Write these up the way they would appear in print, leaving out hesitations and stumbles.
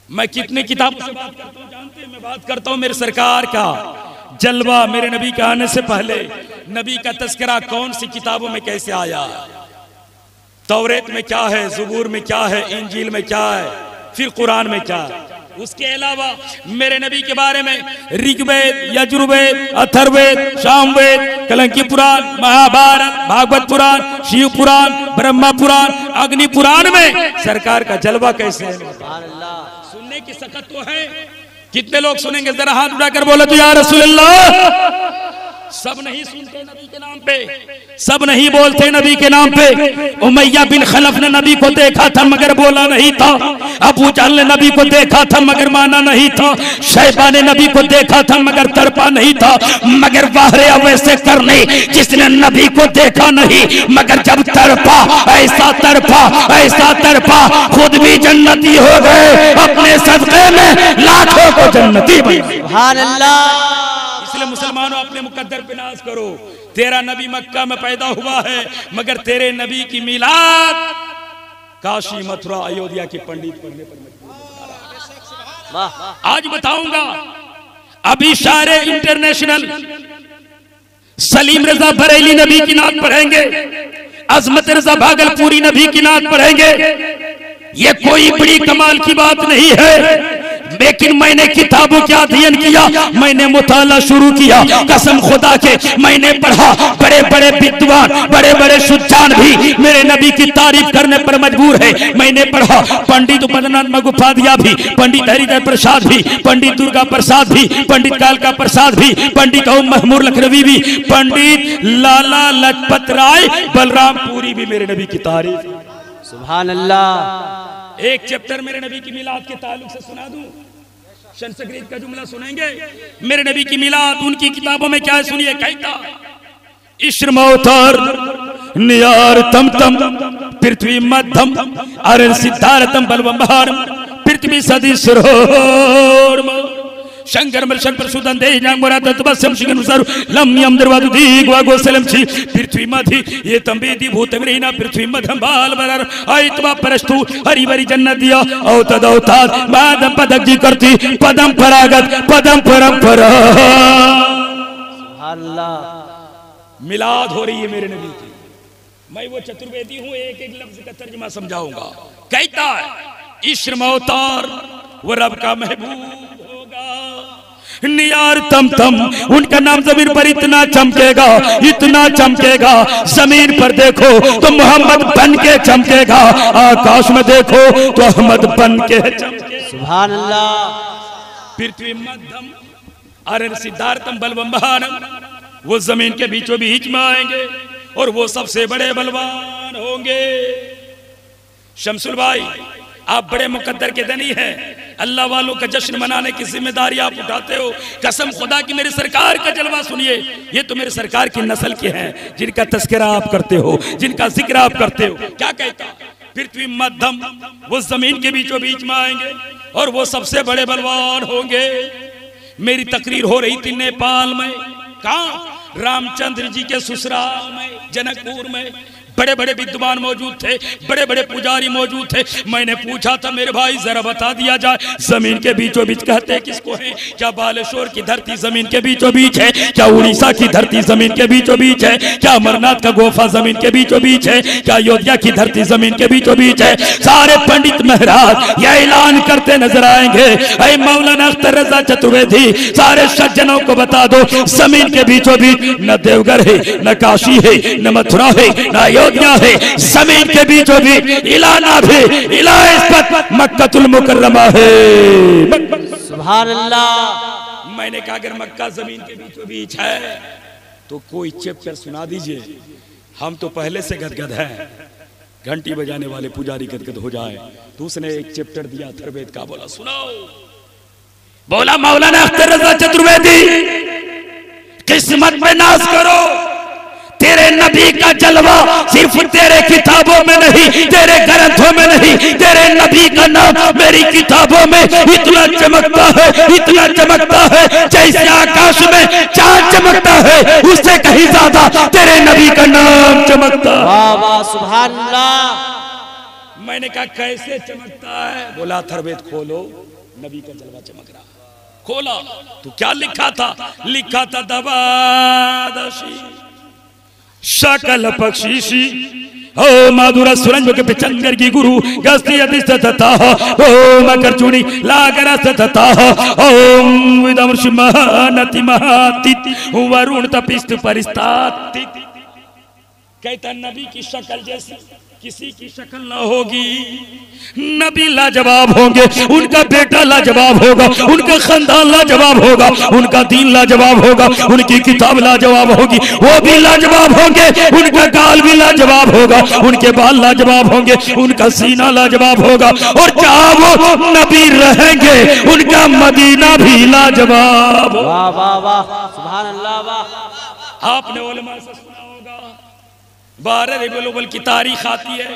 मैं कितने किताबों से बात करता हूँ जानते हैं? मैं बात करता हूँ मेरे सरकार का जलवा, मेरे नबी के आने से पहले नबी का तस्करा कौन सी किताबों में कैसे आया। तौरेत में क्या है, ज़बूर में क्या है, इंजील में क्या है, फिर कुरान में क्या है। उसके अलावा मेरे नबी के बारे में ऋग्वेद, यजुर्वेद, अथर्ववेद, सामवेद, कलंकी पुराण, महाभारत, भागवत पुराण, शिव पुराण, ब्रह्मा पुराण, अग्नि पुराण में सरकार का जलवा कैसे है। सुनने की सकत तो है। कितने लोग सुनेंगे? जरा हाथ उठाकर बोले तो या रसूल अल्लाह। सब नहीं सुनते नबी के नाम पे, सब नहीं बोलते नबी के नाम पे। उमैया बिन खलफ ने नबी को देखा था मगर बोला नहीं था। अबू जहल ने नबी को देखा था मगर माना नहीं था। शैबा ने नबी को देखा था मगर तड़पा नहीं था। मगर वाहरे वैसे करने जिसने नबी को देखा नहीं मगर जब तड़पा, ऐसा तड़पा, ऐसा तड़पा, खुद भी जन्नती हो गए, अपने सदक़े में लाखों को जन्नती बने। सुभान अल्लाह। इसलिए मुसलमानों अपने मुकद्दर पे नाज करो। तेरा नबी मक्का में पैदा हुआ है मगर तेरे नबी की मिलाद काशी, मथुरा, अयोध्या के पंडित पढ़ने पर मजबूर। आज बताऊंगा अभी सारे इंटरनेशनल सलीम रजा बरेली नबी की नात पढ़ेंगे, अजमत रजा भागलपुरी नबी की नात पढ़ेंगे। ये कोई बड़ी कमाल की बात नहीं है, लेकिन मैंने किताबों का अध्ययन किया, मैंने मुताला शुरू किया। कसम खुदा के मैंने पढ़ा, बड़े बड़े विद्वान, बड़े बड़े सुजान भी मेरे नबी की तारीफ करने पर मजबूर है। मैंने पढ़ा पंडित उपनाथ मगुपाध्याय भी, पंडित हरिदय प्रसाद भी, पंडित दुर्गा प्रसाद भी, पंडित कालका प्रसाद भी, पंडित ओम महमूद लखनवी भी, पंडित लाला लजपत राय बलरामपुरी भी मेरे नबी की तारीफ। सुभान अल्लाह। एक चैप्टर मेरे नबी की मिलाद के ताल्लुक से सुना दूं। शमसगरीद का जुमला सुनेंगे। मेरे नबी की मिलाद उनकी किताबों में क्या है सुनिए। कहता इश्र मौतर नियार तम तम पृथ्वी मध्यम अरन सिद्धार्थम बलवंबार पृथ्वी सदी सरोर शंकर मर्शन प्रसुदन दे नांगोरा तत्वसम शिगनुसार लम्यम दरवादु दीगवा गोसलम छी पृथ्वी मधि ये तंबेदी भूतमरीना पृथ्वी मध्यम बाल बरर आयतवा परस्तु हरि भरी जन्नत दिया औ तदौताद बादम पदक जी करती पदम परागत पदम परंपरा। सुभान अल्लाह। मिलाद हो रही है मेरे नबी की। मैं वो चतुर्वेदी हूँ, एक एक लफ्ज का तर्जुमा समझाऊंगा। कहता है इश्र मौतार वो रब का महबूब नियार तम तम, उनका नाम जमीन पर इतना चमकेगा, इतना चमकेगा, जमीन पर देखो तो मोहम्मद बन के चमकेगा, आकाश में देखो तो अहमद बन के चमकेगा। सुभान अल्लाह। पृथ्वी मध्यम अरन सिद्धार्थम बलवंबानम, वो जमीन के बीचों बीच में आएंगे और वो सबसे बड़े बलवान होंगे। शमसुल भाई आप बड़े मुकद्दर के धनी हैं, अल्लाह वालों का जश्न मनाने की जिम्मेदारी आप उठाते हो। कसम खुदा की मेरी सरकार का जलवा सुनिए। ये तो मेरे सरकार की नस्ल के हैं जिनका तस्करा आप करते हो, जिनका जिक्र आप करते हो। क्या कहता पृथ्वी मध्यम, वो जमीन के बीचों बीच में आएंगे और वो सबसे बड़े बलवान होंगे। मेरी तकरीर हो रही थी नेपाल में, कहाँ रामचंद्र जी के ससुराल में जनकपुर में। बड़े बड़े विद्वान मौजूद थे, बड़े बड़े पुजारी मौजूद थे। मैंने पूछा था मेरे भाई जरा बता दिया जाए जमीन के बीचों बीच कहते हैं किसको है? क्या बालेश्वर की धरती जमीन के बीचों बीच है? क्या उड़ीसा की धरती जमीन के बीचों बीच है? क्या अमरनाथ का गुफा जमीन के बीचों बीच है? क्या अयोध्या की धरती जमीन के बीचों बीच है? सारे पंडित महाराज यह ऐलान करते नजर आएंगे। ऐ मौलाना अख्तर रजा चतुर्वेदी, सारे सज्जनों को बता दो जमीन के बीचों बीच न देवघर है, न काशी है, न मथुरा है, न है, जमीन के बीचों बीच इलाना भी इलाहाबाद मक्कातुल मुकर्रमा है। सुभान अल्लाह। मैंने कहा अगर मक्का जमीन के बीचों बीच है तो कोई चैप्टर सुना दीजिए। हम तो पहले से गदगद हैं, घंटी बजाने वाले पुजारी गदगद हो जाए। तो उसने एक चैप्टर दिया अथर्ववेद का, बोला सुनाओ। बोला मौलाना अख्तर रजा चतुर्वेदी किस्मत में नाज करो, तेरे नबी का जलवा सिर्फ तेरे किताबों में नहीं, तेरे ग्रंथों में नहीं, तेरे नबी का नाम मेरी किताबों में इतना चमकता है, इतना चमकता है जैसे आकाश में चांद चमकता है, उससे कहीं ज्यादा तेरे नबी का नाम चमकता है। वाह वाह सुभान अल्लाह। मैंने कहा कैसे चमकता है? बोला अथर्ववेद खोलो। नबी का जलवा चमक रहा। खोला तो क्या लिखा था? लिखा था दबादशी शकल पक्षीशी ओ माधुरा सुरंज के पिचंगर की गुरु गस्ती अधिष्ठता ओ मकर चूड़ी लागर सतता ओम विदमर्ष महानति महातित वरुण तपिस्त परिस्ताति। कहता नबी की शक्ल जैसी किसी की शक्ल ना होगी। नबी लाजवाब होंगे, उनका बेटा लाजवाब होगा, उनका खानदान लाजवाब होगा, उनका दीन लाजवाब होगा, उनकी किताब लाजवाब होगी, वो भी लाजवाब होंगे, उनका गाल भी लाजवाब होगा, उनके बाल लाजवाब होंगे, उनका सीना लाजवाब होगा, और जहां वो नबी रहेंगे उनका मदीना भी लाजवाब। वाह वाह वाह, सुभान अल्लाह। वाह, आपने उलमा से सुना होगा 12 रबीउल अव्वल की तारीख आती है,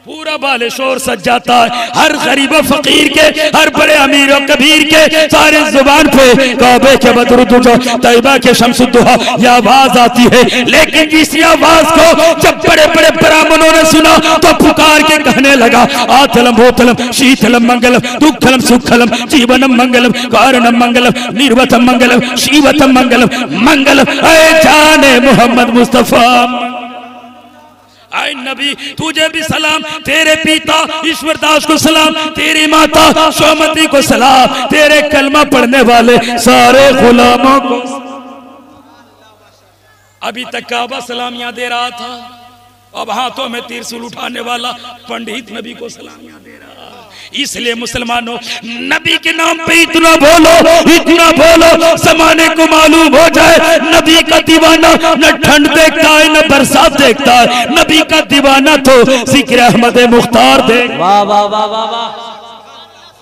पूरा बालेश्वर सज जाता है। हर गरीब फकीर के, हर बड़े अमीर और कबीर के सारे जुबान पे काबे के बदरुद्दुहा तैयबा के शम्सुद्दुहा ये आवाज आती है। लेकिन इसी आवाज को जब बड़े बड़े ब्राह्मणों ने सुना तो पुकार के कहने लगा आतलम भूतलम शीतलम मंगलम दुखलम सुखलम जीवनम मंगलम कारणम मंगलम निर्वतम मंगलम शिवतम मंगलम मंगलम। ऐ जाने मोहम्मद मुस्तफा, आए नबी तुझे भी सलाम, तेरे पिता ईश्वरदास को सलाम, तेरी माता सोमती को सलाम, तेरे कलमा पढ़ने वाले सारे गुलामों को। अभी तक काबा सलामियां दे रहा था, अब हाथों में त्रिशूल उठाने वाला पंडित नबी को सलामियां दे रहा। इसलिए मुसलमानों नबी के नाम पे इतना बोलो जमाने को मालूम हो जाए नबी का दीवाना न ठंड देखता है न बरसात देखता है, नबी का दीवाना तो जिक्र अहमद मुख्तार देख। वाह वाह वाह वाह वाह।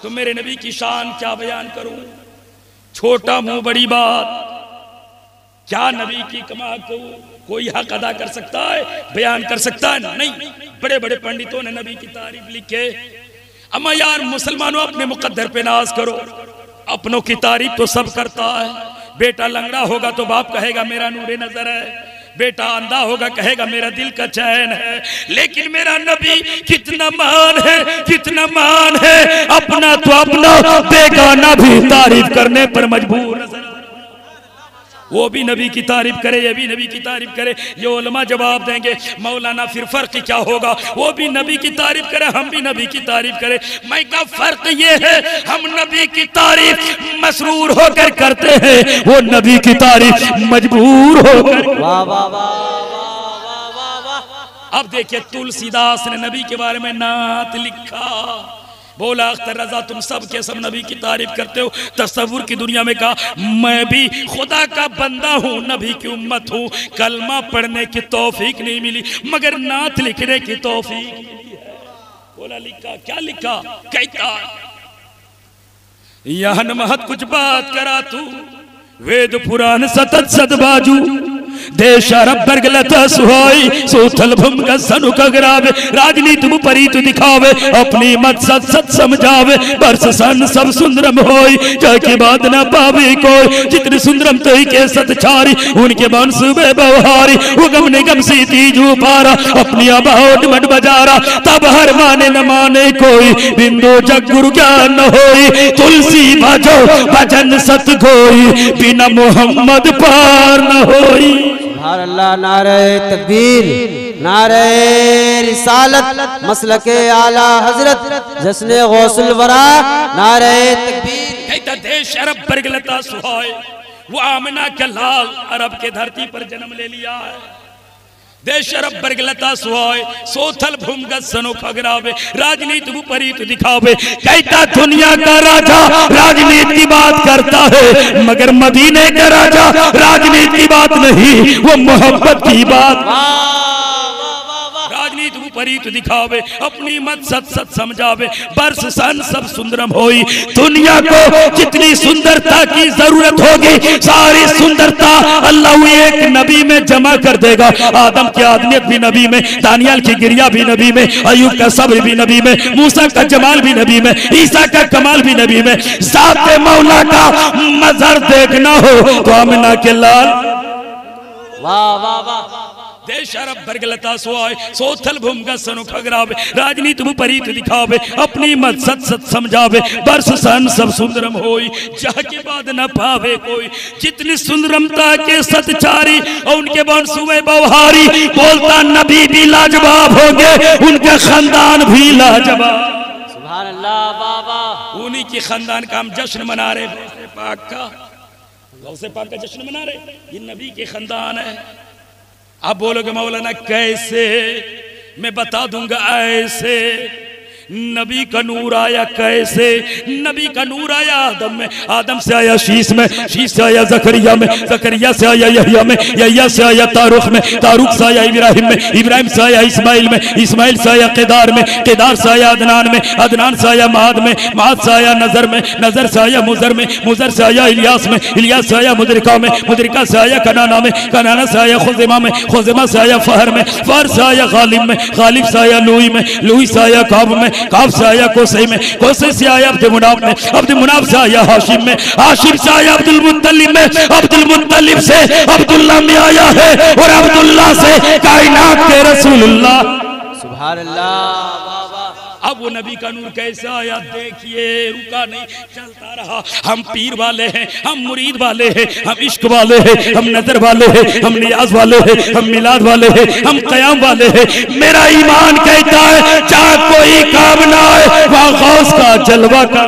तो मेरे नबी की शान क्या बयान करूं, छोटा मुंह बड़ी बात। क्या नबी की कमाल को कोई हक अदा कर सकता है, बयान कर सकता है? नहीं। बड़े बड़े पंडितों ने नबी की तारीफ लिखे। अम्मा यार मुसलमानों अपने मुकद्दर पे नाज करो, अपनों की तारीफ तो सब करता है। बेटा लंगड़ा होगा तो बाप कहेगा मेरा नूरे नजर है, बेटा अंधा होगा कहेगा मेरा दिल का चैन है। लेकिन मेरा नबी कितना महान है, कितना महान है, अपना तो अपना बेगाना भी तारीफ करने पर मजबूर नजर। वो भी नबी की तारीफ करे, ये भी नबी की तारीफ करे, ये उलमा जवाब देंगे मौलाना फिर फर्क क्या होगा? वो भी नबी की तारीफ करे, हम भी नबी की तारीफ करे। मैं का फर्क ये है हम नबी की तारीफ मसरूर होकर करते हैं, वो नबी की तारीफ मजबूर होकर। वाह वाह वाह वाह वाह वाह। अब देखिए तुलसीदास ने नबी के बारे में नात लिखा, बोला अख्तर रजा तुम सब के सब नबी की तारीफ करते हो, तसव्वुर की दुनिया में कहा मैं भी खुदा का बंदा हूँ, नबी की उम्मत हूँ, कलमा पढ़ने की तौफीक नहीं मिली मगर नात लिखने की तौफीक मिली है। बोला लिखा, क्या लिखा? कहता यहन महत कुछ बात करा तू, वेद पुराण सतत सदबाजू, देश अरब बरगलता सुहाई सोथल भूम का सनु कगरावे, राजनीति मुपरीत दिखावे, अपनी मत सत सत समझावे, बरस सन सब सुंदरम होई, जाके बाद न पावे कोई, जितने सुंदरम तो ही के सत छारी, उनके मनसूबे बवहारी, उगम निगम सी तीजू पारा, अपनी अबाउट मट बजारा, तब हर माने न माने कोई, बिंदु जग गुरु ज्ञान न होई, तुलसी भजो भजन सत गोई, बिना मोहम्मद पार न होई। सुभान अल्लाह। नारे तकबीर, नारे रिसालत, मसलके आला हजरत, जश्ने गौसुल वरा, नारे तकबीर। कहता देश अरब बरगलता सुहाए, वो आमिना का लाल अरब के धरती पर जन्म ले लिया है। देश अरब बरगलता सुहाए सोथल भूमगत सनो खगरावे, राजनीति विपरीत दिखावे। कहता दुनिया का राजा राजनीति की बात करता है मगर मदीने का राजा राजनीति की बात नहीं, वो मोहब्बत की बात। राजनीति विपरीत दिखावे, अपनी मत सत सत समझावे, बरस सन सब सुंदरम होई। दुनिया को जितनी सुंदरता की जरूरत होगी सारी सुंदरता अल्लाह एक नबी में जमा कर देगा। आदम की आदमियत भी नबी में, दानियाल की गिरिया भी नबी में, अयूब का सब्र भी नबी में, मूसा का जमाल भी नबी में, ईसा का कमाल भी नबी में। साथ मौला का मजर देखना हो तो आमिना के लाल। वाह वाह वाह। देश अरब बरगलता सोआए सोथल भूमगा सनु खगरावे राजनीति विपरीत दिखावे अपनी मत सत सत समझावे बरस सन सब सुंदरम होई जह के बाद न पावे कोई जितनी सुंदरमता के सतचारी और उनके बंसुए बवहारी बोलता नबी भी लाजवाब हो गए उनके खानदान भी लाजवाब। सुभान अल्लाह बाबा। उन्हीं की खानदान का हम जश्न मना रहे गौसे पाक का, गौसे पाक का जश्न मना रहे, ये नबी के खानदान है। आप बोलोगे मौलाना कैसे, मैं बता दूंगा ऐसे। नबी का नूर आया कैसे, नबी का नूर आया आदम में, आदम से आया शीश में, शीश से आया जकरिया में, जकरिया से आया यहया में, यहया से आया तारुख में, तारुख से आया इब्राहिम में, इब्राहिम से आया इस्माइल में, इस्माइल से आया केदार में, केदार से आया अदनान में, अदनान से आया महाद में, महाद से आया नजर में, नजर से आया मुजर में, मुजर से आया इलियास में, इलियास से आया मुदरिका में, मुदरिका से आया कनाना में, कनाना से आया खुज़ैमा में, खुज़ैमा से आया फहर में, फहर से आया गालिब में, गालिब से आया लूई में, लूई से आया काब में, काब से आया कोसई में, कोसई से आया अब्दुल मुनाफ में, अब्दुल मुनाफ से आया हाशिम में, हाशिम से आया अब्दुल मुत्तलिब में, अब्दुल मुत्तलिब से अब्दुल्ला में आया है और अब्दुल्ला से कायनात के रसूलुल्लाह। सुभान अल्लाह बाबा। अब वो नबी का नूर कैसा आया देखिए, रुका नहीं, चलता रहा। हम पीर वाले हैं, हम मुरीद वाले हैं, हम इश्क वाले हैं, हम नजर वाले हैं, हम नियाज वाले हैं, हम मिलाद वाले हैं, हम कयाम वाले हैं। मेरा ईमान कहता है जहाँ कोई काम ना आए वहाँ गौस का जलवा का।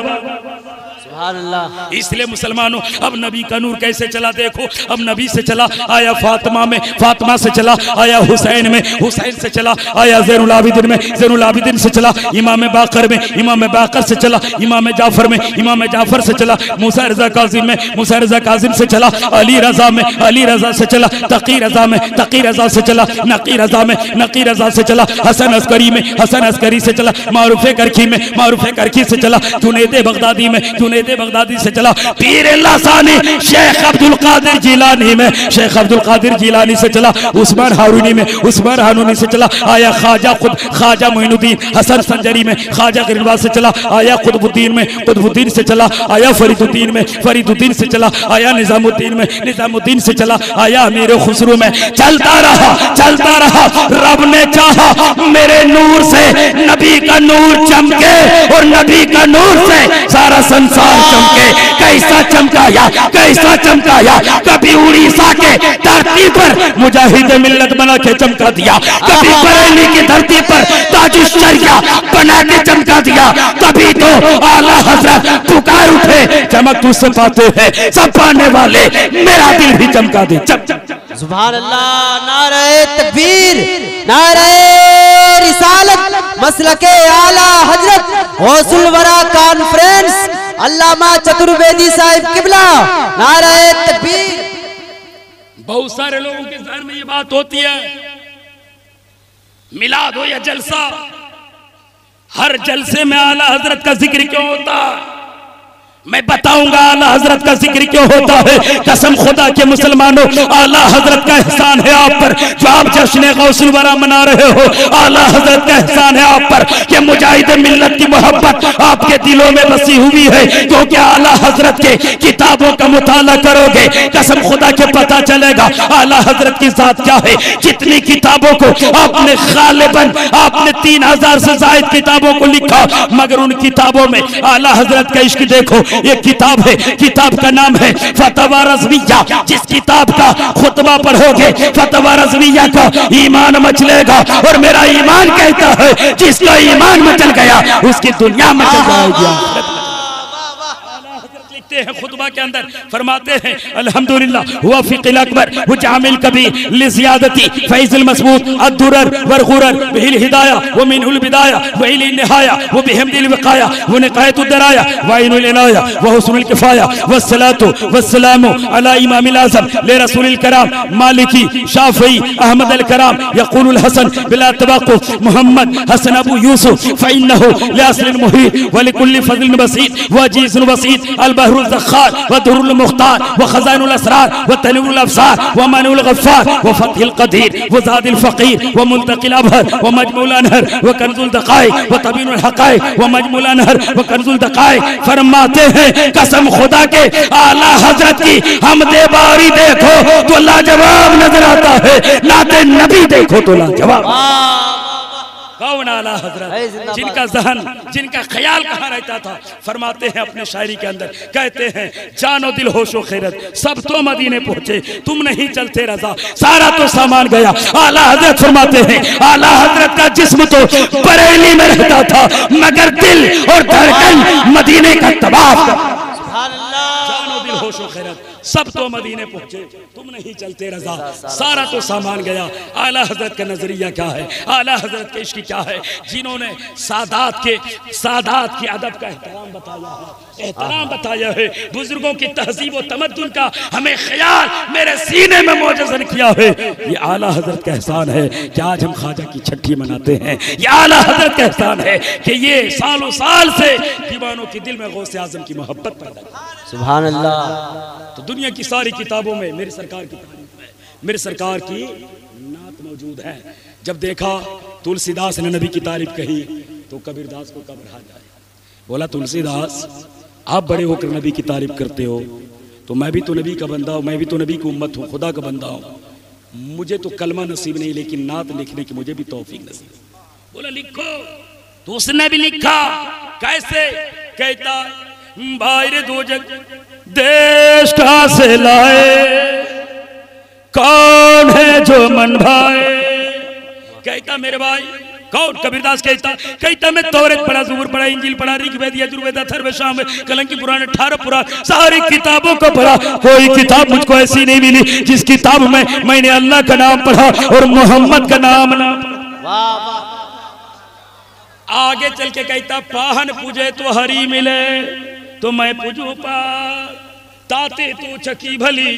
इसलिए मुसलमानों अब नबी का नूर कैसे चला देखो, अब नबी से चला आया फातिमा में, फातिमा से चला आया हुसैन में, हुसैन से चला आया ज़ैनुल आबिदीन में, ज़ैनुल आबिदीन से चला इमाम बाकर में, इमाम बाकर से चला इमाम जाफर में, इमाम जाफर से चला मूसा रज़ा काज़िम में, मूसा रज़ा काज़िम से चला अली रज़ा में, अली रज़ा से चला तकी रज़ा में, तकी रज़ा से चला नकी रज़ा में, नकी रज़ा से चला हसन अस्करी में, हसन अस्करी से चला मारूफ़े करखी में, मारूफ़े करखी से चला जुनैद बगदादी में, जुनैद बगदादी से चला पीर लासानी शेख अब्दुल कादिर जिलानी में, शेख अब्दुल कादिर जिलानी से चला उस्मान हारूनी में, उस्मान हारूनी से चला आया ख्वाजा खुद ख्वाजा मोइनुद्दीन हसन संजरी में, ख्वाजा गिरवाज से चला आया कुतुबुद्दीन में, कुतुबुद्दीन से चला आया फरीदुद्दीन में, फरीदुद्दीन से चला आया निजामुद्दीन में, निजामुद्दीन से चला आया अमीर खुसरू में। चलता रहा रब ने चाहा मेरे नूर से नबी का नूर चमके और नबी का नूर से सारा संसार चमके। कैसा चमकाया, कैसा चमकाया, कभी उड़ीसा के धरती पर मुजाहिद मिल्लत बना के चमका दिया, कभी बरेली की धरती पर ताजुश शरिया बना के चमका दिया, कभी तो आला हज़रत पुकार उठे चमक तुझसे पाते हैं सब पाने वाले मेरा दिल भी चमका दे। सुभान अल्लाह। नारे तकबीर, नारे रिसालत, मसलके आला हजरत गौसुल वरा कॉन्फ्रेंस अल्लामा चतुर्वेदी साहिब किबला। नारे तकबीर। बहुत सारे लोगों के ज़हन में ये बात होती है मिलाद हो या जलसा, हर जलसे में आला हजरत का जिक्र क्यों होता है? मैं बताऊंगा आला हजरत का जिक्र क्यों होता है। कसम खुदा के मुसलमानों, आला हजरत का एहसान है आप पर जो आप जश्न गौसुल वरा मना रहे हो। आला हजरत का एहसान है आप पर कि मुजाहिद मिल्लत की मोहब्बत आपके दिलों में बसी हुई है, क्योंकि आला हजरत के किताबों का मुताला करोगे कसम खुदा के पता चलेगा आला हजरत की जात क्या है। जितनी किताबों को आपने गालिबन आपने 3000 से ज्यादा किताबों को लिखा, मगर उन किताबों में आला हजरत का इश्क देखो। ये किताब है, किताब का नाम है फतवा रज़विया। जिस किताब का खुतबा पढ़ोगे फतवा रज़विया का ईमान मचलेगा, और मेरा ईमान कहता है जिसका ईमान मचल गया उसकी दुनिया मचल जाएगी। हैं खुतबा के अंदर फरमाते हैं अल्हम्दुलिल्लाह हुआ फ़िक़्ल अकबर वो जामिल कबीर लिज़ियादती फ़ैज़ुल मसबूत अद्दुरर वरग़ुरर बिहिल हिदाया व मिनहुल बिदाया व इली निहाया व बिहम्दिल वक़ाया व निक़ायतुद दराया व इनुल इनाया व हुस्नुल किफ़ाया वस्सलातु वस्सलामु अला इमामिल आज़म ले रसूलिल कराम मालिकी शाफ़िई अहमद अल कराम यक़ूलुल हसन बिला तवक़्क़ुफ़ मुहम्मद हसन अबू यूसुफ फ़इन्नहु लिअस्लिल मुहीत व लिकुल्लि फ़ज़लिन बसीत व अजीज़िन बसीत अल बहरुल ज़ख़्ख़ार व दुरुल मुख्तार व खज़ाइनुल असरार व तनीरुल अब्सार व मानिउल गफ़्फ़ार व फ़तहुल क़दीर व ज़ादिल फ़क़ीर व मुल्तक़िल अबहर व मजमुल अनहर व कंज़ुल दक़ाइक़ व तबीनुल हक़ाइक़ व मजमुल अनहर व कंज़ुल दक़ाइक़। फरमाते हैं कसम खुदा के आला हज़रत की हमदे बारी देखो तो लाजवाब नजर आता है, नाते नबी देखो तो लाजवाब। कौन आला हजरत, जिनका जहन जिनका ख्याल कहाँ रहता था। फरमाते हैं अपने शायरी के अंदर, कहते हैं जानो दिल होशो खैरत सब तो मदीने पहुंचे, तुम नहीं चलते रजा सारा तो सामान गया। आला हजरत फरमाते हैं आला हजरत का जिस्म तो बरेली में रहता था मगर दिल और धड़कन मदीने का तवाफ। जानो दिल होशो खैरत सब तो मदीने पहुंचे, तुम नहीं चलते रजा सारा तो सामान गया। आला हजरत का नजरिया क्या है, आला हजरत के इश्क क्या है, जिन्होंने सादात की अदब का एहतराम बताया है, एहतराम बताया है, बुजुर्गों की तहजीब और तमद्दुन का हमें ख्याल मेरे सीने में मौजज़न किया है। ये आला हजरत का एहसान है कि आज हम ख्वाजा की छठी मनाते हैं। ये आला हजरत का एहसान है कि ये सालों साल से दीवानों के दिल में गौसे आजम की मोहब्बत पैदा की। सुभान अल्लाह। तो दुनिया की सारी किताबों में मेरे सरकार की तारीफ है, मेरे सरकार की नात मौजूद है। जब देखा तुलसीदास ने नबी की तारीफ कही तो कबीरदास को कब्र आ जाए। बोला तुलसीदास आप बड़े होकर नबी की तारीफ करते हो, तो मैं भी तो नबी का बंदा हूँ, मैं भी तो नबी की उम्मत हूँ, खुदा का बंदा हूँ, मुझे तो कलमा नसीब नहीं लेकिन नात लिखने की मुझे भी तौफीक नसीब। बोला लिखो। तो उसने भी लिखा। कैसे? कहता भाई रे दो जग देश कहाँ से लाए, कौन है जो मन भाए। कहता मेरे भाई कौन? कबीरदास कहता मैं तौरेत पढ़ा, ज़बूर पढ़ा, इंजील पढ़ा, ऋग्वेद, यजुर्वेद, अथर्ववेद, सामवेद, कलंकी पुराण, 18 पुराण, सारी किताबों को पढ़ा, कोई किताब मुझको ऐसी नहीं मिली जिस किताब में मैंने अल्लाह का नाम पढ़ा और मोहम्मद का नाम ना पढ़ा। आगे चल के कहता पाहन पूजे तो हरी मिले तो मैं पूजू पार, ताते तो चकी भली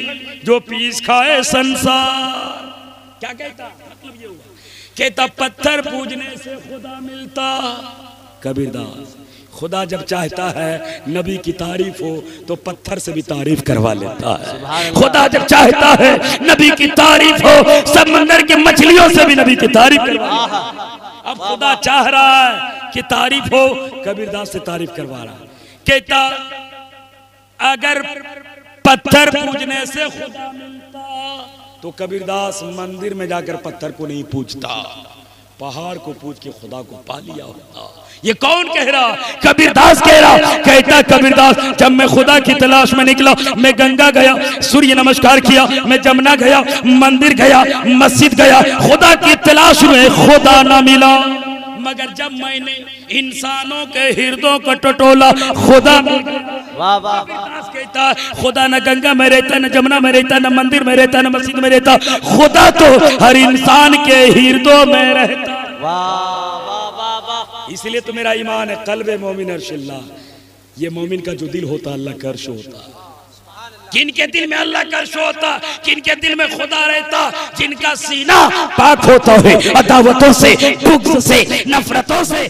जो पीस खाए संसार। क्या कहता? मतलब ये हुआ, कहता पत्थर पूजने से खुदा मिलता। कबीरदास खुदा जब चाहता है नबी की तारीफ हो तो पत्थर से भी तारीफ करवा लेता है। खुदा जब चाहता है नबी की तारीफ हो समंदर की मछलियों से भी नबी की तारीफ करवा। अब खुदा चाह रहा है कि तारीफ हो, कबीरदास से तारीफ करवा रहा है। कहता अगर पत्थर पूजने से खुदा मिलता तो कबीरदास मंदिर में जाकर पत्थर को नहीं पूजता, पहाड़ को पूज के खुदा को पा लिया होता। ये कौन कह रहा? कबीरदास कह रहा। कहता कबीरदास जब मैं खुदा की तलाश में निकला, मैं गंगा गया, सूर्य नमस्कार किया, मैं जमुना गया, मंदिर गया, मस्जिद गया, खुदा की तलाश में खुदा ना मिला। मगर जब मैंने इंसानों के हृदयों को टटोला खुदा कहता खुदा न गंगा में रहता, न जमुना में रहता, न मंदिर में रहता, न मस्जिद में रहता, खुदा तो हर इंसान के हृदयों में रहता। इसलिए तो मेरा ईमान है कल्बे मोमिन अर्शिल्ला, ये मोमिन का जो दिल होता अल्लाह का अर्श होता। किनके दिल में अल्लाह का अर्श होता, किनके दिल में खुदा रहता, जिनका सीना पाक होता है अदावतों से, बुग़्ज़ से, नफरतों से,